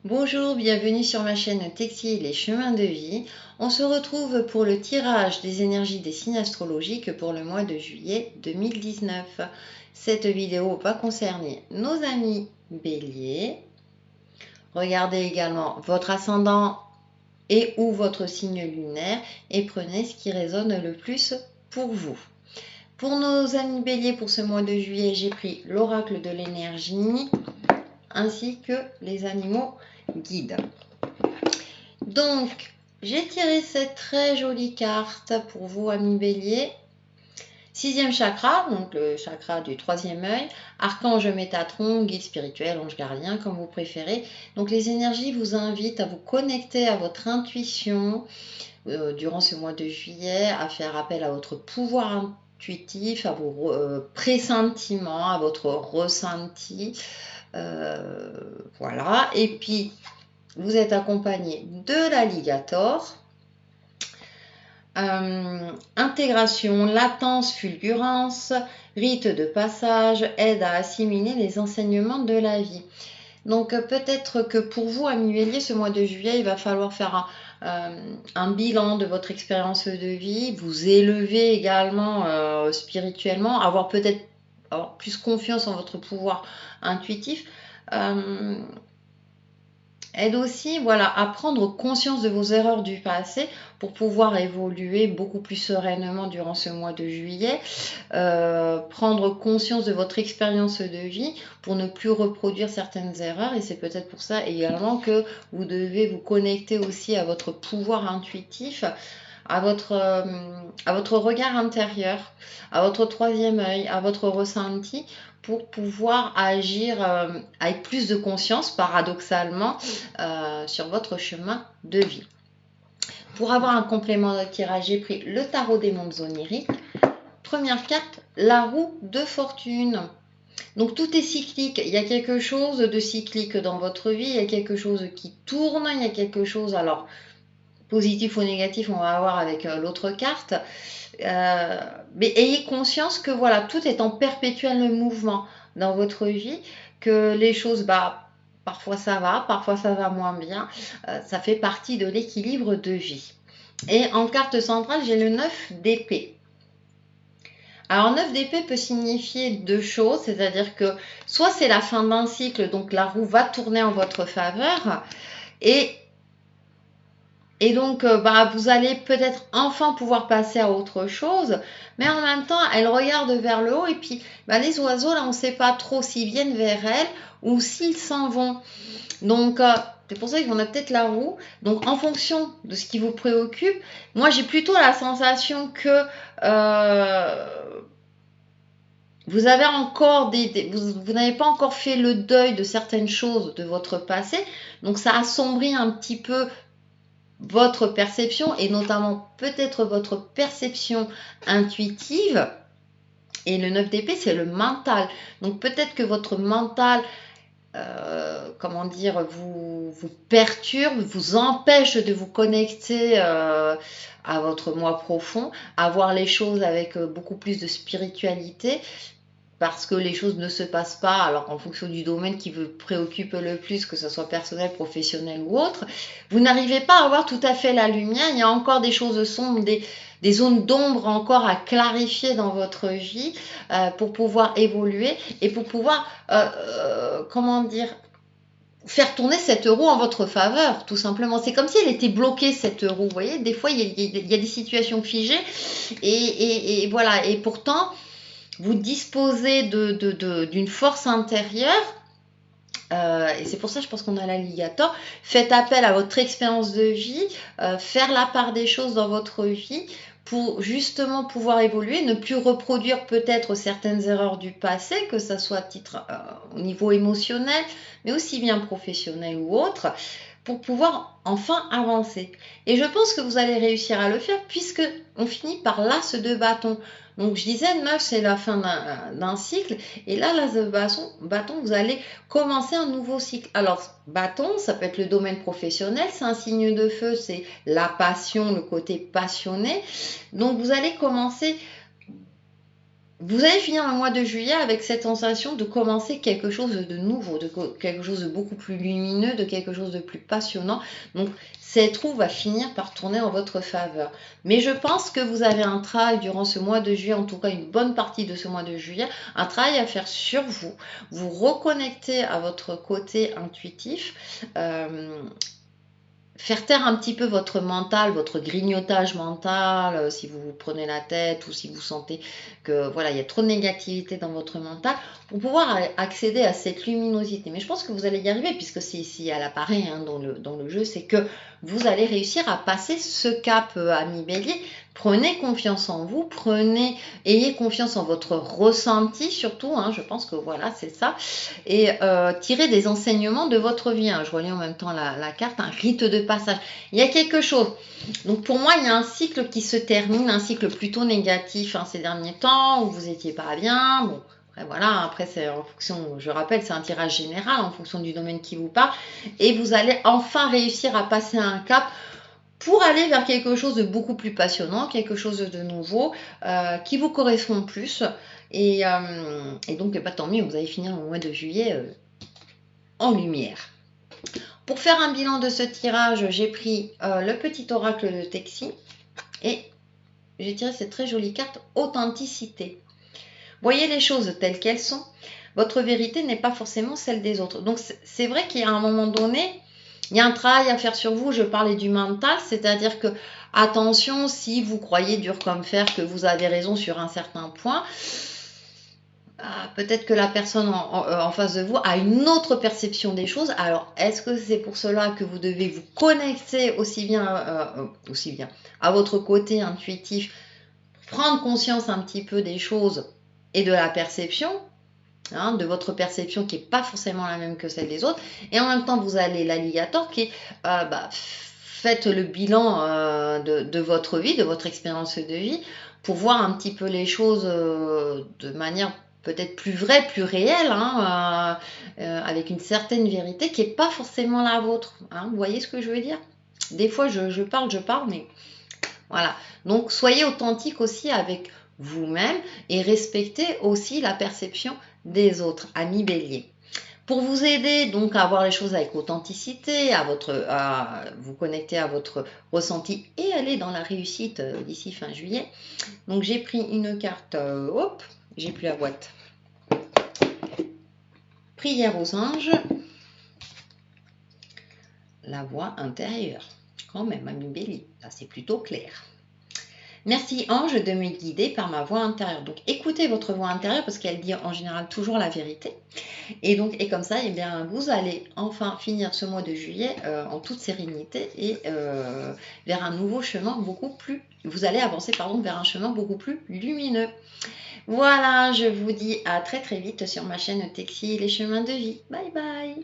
Bonjour, bienvenue sur ma chaîne Textile et Chemins de Vie. On se retrouve pour le tirage des énergies des signes astrologiques pour le mois de juillet 2019. Cette vidéo va concerner nos amis Bélier. Regardez également votre ascendant et ou votre signe lunaire et prenez ce qui résonne le plus pour vous. Pour nos amis Bélier, pour ce mois de juillet, j'ai pris l'oracle de l'énergie ainsi que les animaux guides. Donc, j'ai tiré cette très jolie carte pour vous, amis Bélier. Sixième chakra, donc le chakra du troisième œil, archange Métatron, guide spirituel, ange gardien, comme vous préférez. Donc, les énergies vous invitent à vous connecter à votre intuition durant ce mois de juillet, à faire appel à votre pouvoir intuitif, à vos pressentiments, à votre ressenti. Voilà. Et puis, vous êtes accompagné de l'alligator. Intégration, latence, fulgurance, rite de passage, aide à assimiler les enseignements de la vie. Donc peut-être que pour vous, amis Bélier, ce mois de juillet, il va falloir faire un bilan de votre expérience de vie, vous élever également spirituellement, avoir peut-être plus confiance en votre pouvoir intuitif. Aide aussi à prendre conscience de vos erreurs du passé pour pouvoir évoluer beaucoup plus sereinement durant ce mois de juillet. Prendre conscience de votre expérience de vie pour ne plus reproduire certaines erreurs. Et c'est peut-être pour ça également que vous devez vous connecter aussi à votre pouvoir intuitif, à votre regard intérieur, à votre troisième œil, à votre ressenti, pour pouvoir agir avec plus de conscience, paradoxalement, sur votre chemin de vie. Pour avoir un complément de tirage, j'ai pris le tarot des mondes oniriques. Première carte, la roue de fortune. Donc tout est cyclique, il y a quelque chose de cyclique dans votre vie, il y a quelque chose qui tourne, il y a quelque chose, alors positif ou négatif, on va voir avec l'autre carte. Mais ayez conscience que voilà, tout est en perpétuel mouvement dans votre vie, que les choses, parfois ça va moins bien. Ça fait partie de l'équilibre de vie. Et en carte centrale, j'ai le 9 d'épée. Alors 9 d'épée peut signifier deux choses, c'est-à-dire que soit c'est la fin d'un cycle, donc la roue va tourner en votre faveur, et donc, vous allez peut-être enfin pouvoir passer à autre chose, mais en même temps, elle regarde vers le haut et puis les oiseaux, là, on ne sait pas trop s'ils viennent vers elle ou s'ils s'en vont. Donc, c'est pour ça qu'on a peut-être la roue. Donc, en fonction de ce qui vous préoccupe, moi, j'ai plutôt la sensation que vous avez encore vous n'avez pas encore fait le deuil de certaines choses de votre passé. Donc, ça assombrit un petit peu votre perception et notamment peut-être votre perception intuitive. Et le 9 d'épée, c'est le mental. Donc peut-être que votre mental, vous perturbe, vous empêche de vous connecter à votre moi profond, à voir les choses avec beaucoup plus de spiritualité, parce que les choses ne se passent pas, alors en fonction du domaine qui vous préoccupe le plus, que ce soit personnel, professionnel ou autre, vous n'arrivez pas à voir tout à fait la lumière, il y a encore des choses sombres, des zones d'ombre encore à clarifier dans votre vie pour pouvoir évoluer et pour pouvoir, faire tourner cette roue en votre faveur, tout simplement. C'est comme si elle était bloquée, cette roue, vous voyez, des fois il y a des situations figées et voilà, et pourtant vous disposez d'une force intérieure, et c'est pour ça je pense qu'on a l'alligator. Faites appel à votre expérience de vie, faire la part des choses dans votre vie pour justement pouvoir évoluer, ne plus reproduire peut-être certaines erreurs du passé, que ça soit au niveau émotionnel, mais aussi bien professionnel ou autre, pour pouvoir enfin avancer. Et je pense que vous allez réussir à le faire puisque on finit par l'as de bâton. Donc je disais, 9 c'est la fin d'un cycle, et là l'as de bâton, vous allez commencer un nouveau cycle. Alors bâton, ça peut être le domaine professionnel, c'est un signe de feu, c'est la passion, le côté passionné. Donc vous allez commencer vous allez finir le mois de juillet avec cette sensation de commencer quelque chose de nouveau, de quelque chose de beaucoup plus lumineux, de quelque chose de plus passionnant. Donc, cette roue va finir par tourner en votre faveur. Mais je pense que vous avez un travail durant ce mois de juillet, en tout cas une bonne partie de ce mois de juillet, un travail à faire sur vous. Vous reconnecter à votre côté intuitif. Faire taire un petit peu votre mental, votre grignotage mental, si vous vous prenez la tête ou si vous sentez que voilà, il y a trop de négativité dans votre mental, pour pouvoir accéder à cette luminosité. Mais je pense que vous allez y arriver, puisque c'est ici, elle apparaît hein, dans le jeu, c'est que vous allez réussir à passer ce cap, ami Bélier. Prenez confiance en vous, ayez confiance en votre ressenti surtout, hein, je pense que voilà, c'est ça, et tirez des enseignements de votre vie. Hein. Je relis en même temps la carte, un rite de passage. Il y a quelque chose. Donc pour moi, il y a un cycle qui se termine, un cycle plutôt négatif hein, ces derniers temps, où vous n'étiez pas bien. Bon, voilà, après c'est en fonction, je rappelle, c'est un tirage général en fonction du domaine qui vous parle. Et vous allez enfin réussir à passer un cap pour aller vers quelque chose de beaucoup plus passionnant, quelque chose de nouveau, qui vous correspond plus. Et donc, tant mieux, vous allez finir au mois de juillet en lumière. Pour faire un bilan de ce tirage, j'ai pris le petit oracle de Texi et j'ai tiré cette très jolie carte authenticité. Voyez les choses telles qu'elles sont. Votre vérité n'est pas forcément celle des autres. Donc c'est vrai qu'il y a un moment donné, il y a un travail à faire sur vous. Je parlais du mental, c'est-à-dire que attention, si vous croyez dur comme fer que vous avez raison sur un certain point, peut-être que la personne en face de vous a une autre perception des choses. Alors, est-ce que c'est pour cela que vous devez vous connecter aussi bien à votre côté intuitif, prendre conscience un petit peu des choses et de la perception, hein, de votre perception qui n'est pas forcément la même que celle des autres, et en même temps vous avez l'alligator qui est faites le bilan de votre vie, de votre expérience de vie, pour voir un petit peu les choses de manière peut-être plus vraie, plus réelle, hein, avec une certaine vérité qui n'est pas forcément la vôtre. Hein, vous voyez ce que je veux dire? Des fois je parle, mais voilà. Donc soyez authentique aussi avec vous-même et respectez aussi la perception des autres, amis Bélier. Pour vous aider donc à voir les choses avec authenticité, à vous connecter à votre ressenti et aller dans la réussite d'ici fin juillet. Donc j'ai pris une carte, hop, j'ai plus la boîte. Prière aux anges. La voix intérieure. Quand même, ami Bélier, là c'est plutôt clair. Merci ange de me guider par ma voix intérieure. Donc écoutez votre voix intérieure parce qu'elle dit en général toujours la vérité. Et comme ça, eh bien, vous allez enfin finir ce mois de juillet en toute sérénité et vers un nouveau chemin beaucoup plus... Vous allez avancer vers un chemin beaucoup plus lumineux. Voilà, je vous dis à très très vite sur ma chaîne Texi, les chemins de vie. Bye bye.